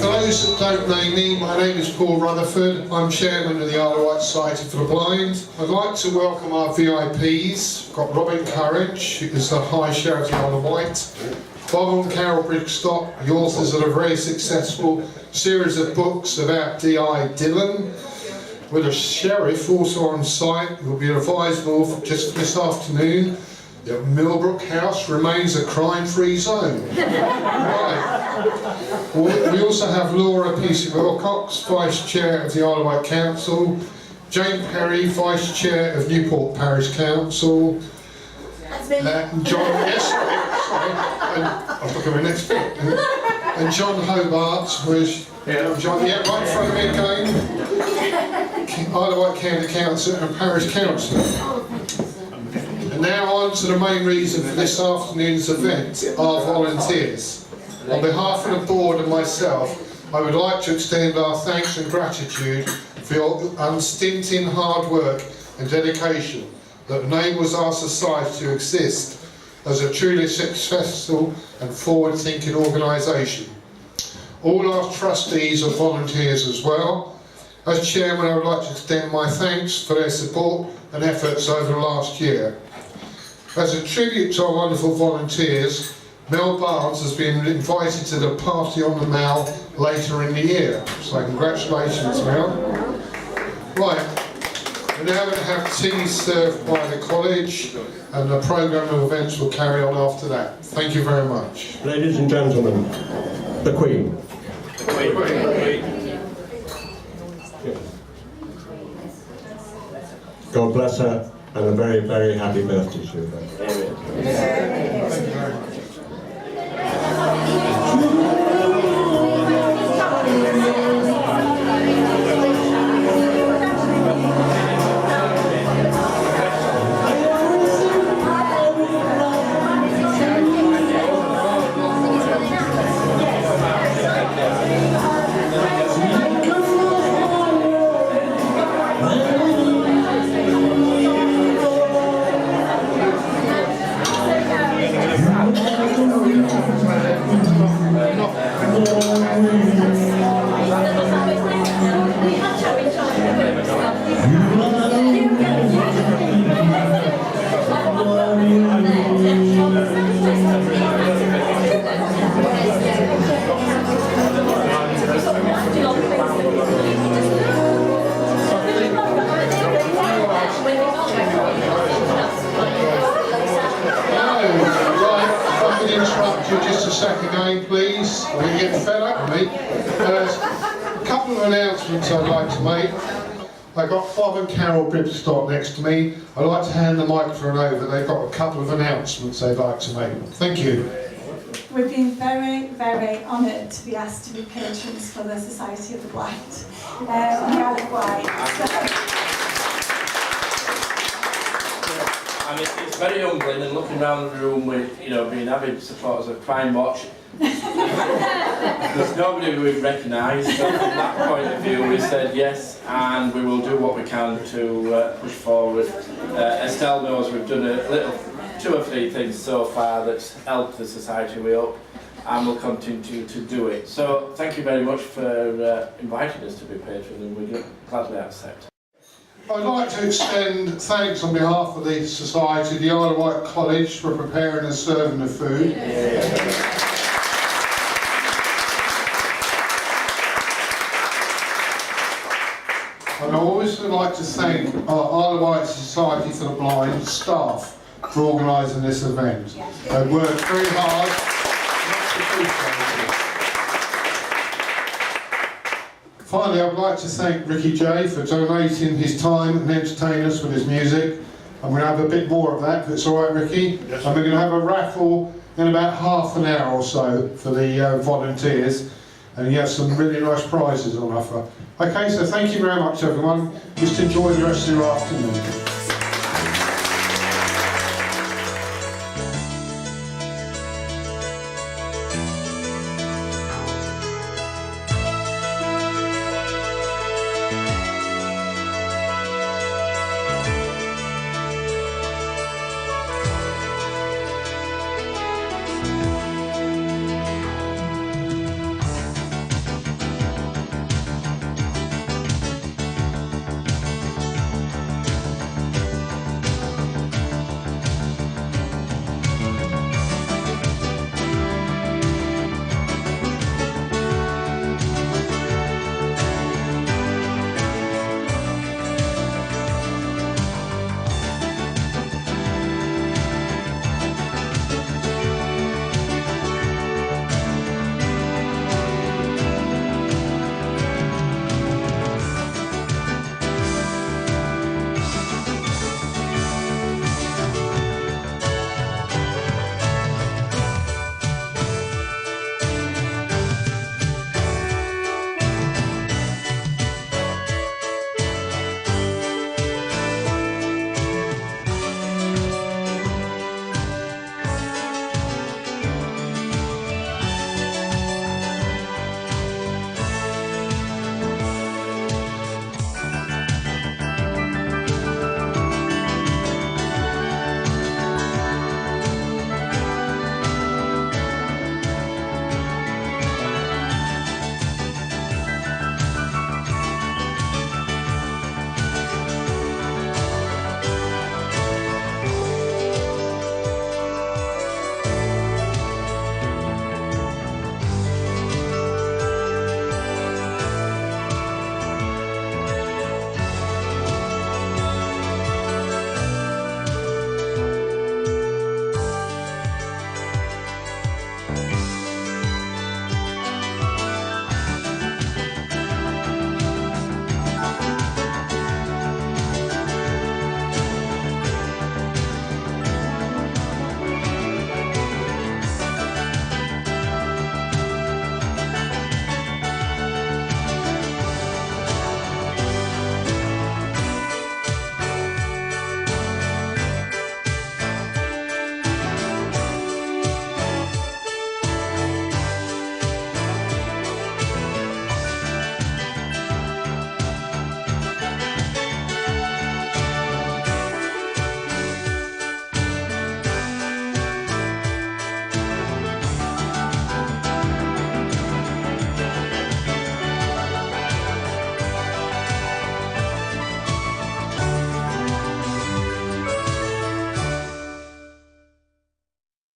For those that don't know me, my name is Paul Rutherford. I'm chairman of the Isle of Wight Society for the Blind. I'd like to welcome our VIPs. We've got Robin Courage, who is the High Sheriff of the Isle of Wight. Bob and Carol Brigstock, the authors of a very successful series of books about D.I. Dillon, with a sheriff also on site who will be advisable for just this afternoon that Millbrook House remains a crime-free zone. Right. We also have Laura Pusey-Wilcox, Vice Chair of the Isle of Wight Council, Jane Perry, Vice Chair of Newport Parish Council, John, I'm looking at my next bit, and John Hobart, who's John, right in front of me again, Isle of Wight County Council and Parish Council. And now on to the main reason for this afternoon's event, our volunteers. On behalf of the board and myself, I would like to extend our thanks and gratitude for your unstinting hard work and dedication that enables our society to exist as a truly successful and forward-thinking organisation. All our trustees are volunteers as well. As chairman, I would like to extend my thanks for their support and efforts over the last year. As a tribute to our wonderful volunteers, Mel Barnes has been invited to the Party on the Mall later in the year. So congratulations, Mel. Right, we're now going to have tea served by the college, and the programme of events will carry on after that. Thank you very much. Ladies and gentlemen, the Queen. The Queen. God bless her, and a very, very happy birthday to her. Just a second again, please. Are you getting fed up with me? A couple of announcements I'd like to make. I've got Bob and Carol Brigstock next to me. I'd like to hand the microphone over. They've got a couple of announcements they'd like to make. Thank you. We've been very, very honoured to be asked to be patrons for the Society of the Blind on the Isle of Wight. And it's very humbling, and looking around the room with, being avid supporters of Crime Watch, there's nobody we've recognised. So from that point of view, we said yes, and we will do what we can to push forward. Estelle knows we've done a little 2 or 3 things so far that's helped the society, we hope, and we'll continue to do it. So thank you very much for inviting us to be patrons, and we gladly accept. I'd like to extend thanks on behalf of the Society, the Isle of Wight College, for preparing and serving the food. And I also like to thank our Isle of Wight Society for the Blind staff for organising this event. They worked very hard. Much appreciated. Finally, I would like to thank Ricky J for donating his time and entertaining us with his music. I'm going to have a bit more of that, if it's all right, Ricky. Yes. And we're going to have a raffle in about half an hour or so for the volunteers, and you have some really nice prizes on offer. Okay, so thank you very much, everyone. Just enjoy the rest of your afternoon.